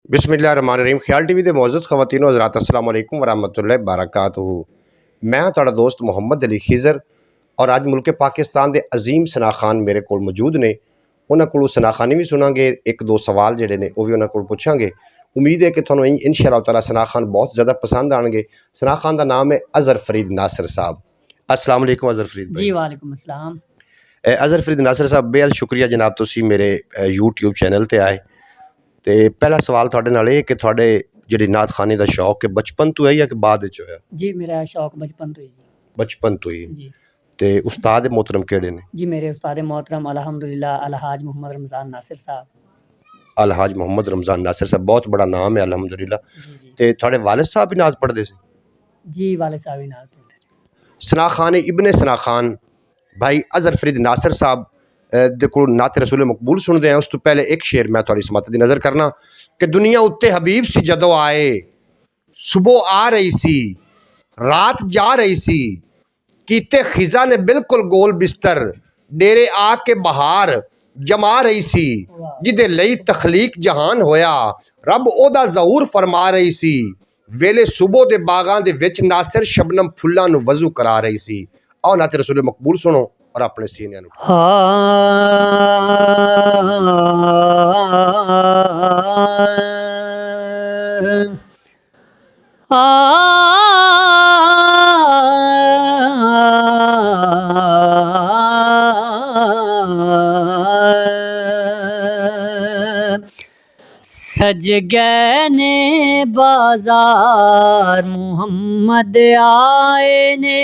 बिस्मिल्लाहिर्रहमानिर्रहीम। ख्याल टीवी के मोअज़्ज़ज़ ख़वातीन व हज़रात अस्सलाम वालेकुम वरहमतुल्लाहि बरकातुहू। मैं तुहाडा दोस्त मुहम्मद अली खिज़र और अज मुल्क पाकिस्तान के अजीम सना खान मेरे को मौजूद ने। उन्होंने को सना खानी भी सुनांगे, एक दो सवाल जोड़े ने वह भी उन्होंने को पूछांगे। उम्मीद है कि थोड़ा इंशाअल्लाह ताला सना खान बहुत ज़्यादा पसंद आएंगे। सना खान का नाम है अज़हर फरीद नासिर साहब। अस्सलाम वालेकुम अज़हर फरीद भाई। जी वालेकुम अस्सलाम। अज़हर फरीद नासिर साहब बेहद शुक्रिया जनाब, तुसी मेरे यूट्यूब चैनल पर आए। तो पहला सवाल थोड़े नाल है कि थोड़े जी नात खानी का शौक है बचपन तो है या कि बाद होया? जी मेरा शौक बचपन तो ही बचपन तो ही। जी। ते उस्ताद मोहतरम केड़े ने? जी मेरे उस्ताद मोहतरम अल्हम्दुलिल्लाह अलहाज मोहम्मद रमज़ान नासिर साहब। अलहाज मोहम्मद रमज़ान नासिर साहब, बहुत बड़ा नाम है अल्हम्दुलिल्लाह। जी जी। ते थोड़े वालिद साहब भी नात पढ़ते थे? जी वालिद साहब ही नात पढ़ते। सना खान इब्ने सना खान भाई अज़हर फरीद नासिर साहब दे कोल नात रसूल मकबूल सुनते हैं। उस तो पहले एक शेर मैं थोड़ी समत दी नज़र करना कि दुनिया उत्ते हबीब सी जदों आए, सुबह आ रही सी रात जा रही सी, कीते खिजा ने बिल्कुल गोल बिस्तर, डेरे आके बहार जमा रही सी, जिदे लई तखलीक जहान होया, रब ओदा ज़हूर फरमा रही सी, वेले सुबह दे बागां दे विच नासिर शबनम फुल्लां नूं वज़ू करा रही सी। आओ नाते रसूल मकबूल सुनो और अपने सीने नूं सज गए ने बाजार मोहम्मद आए ने,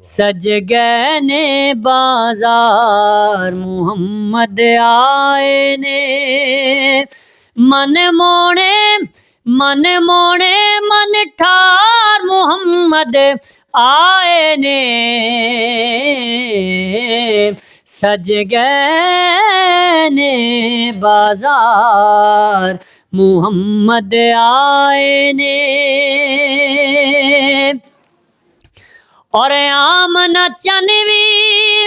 सज गए ने बाजार मोहम्मद आए ने, मन मोने मन ठार मोहम्मद आए ने, सज गए ने बाजार मोहम्मद आए ने। और आमना चन भी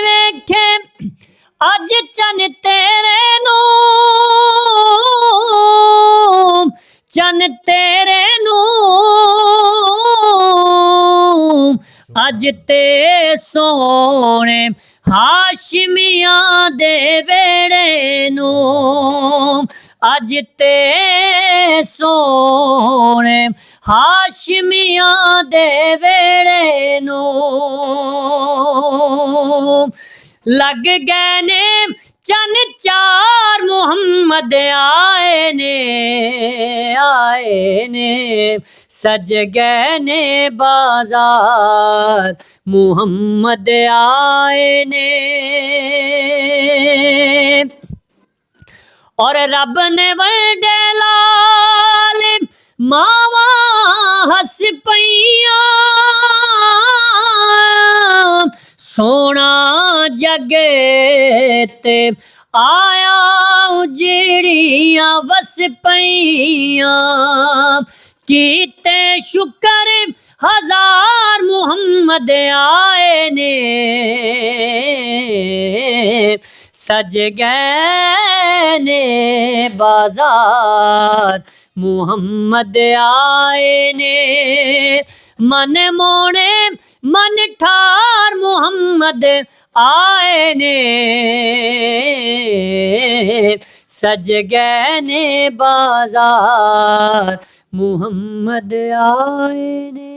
वेखे अज चन तेरे नू, चन तेरे नू अज ते सोने हाशमियां दे वेड़े नू, अज ते सोने हाशमियां दे वेड़े नू, लग गए ने चन चार मोहम्मद आए ने, सज गए ने बाजार मोहम्मद आए ने। और रब ने वंडे लाल मावा हस पईया, सोना जगे ते आया उजड़िया वस पईया, कीते शुक्र हजार मोहम्मद आए ने, सज गए ने बाजार मोहम्मद आए ने, मन मोने मन ठार मोहम्मद आए ने, सज गए ने बाजार मोहम्मद आए ने।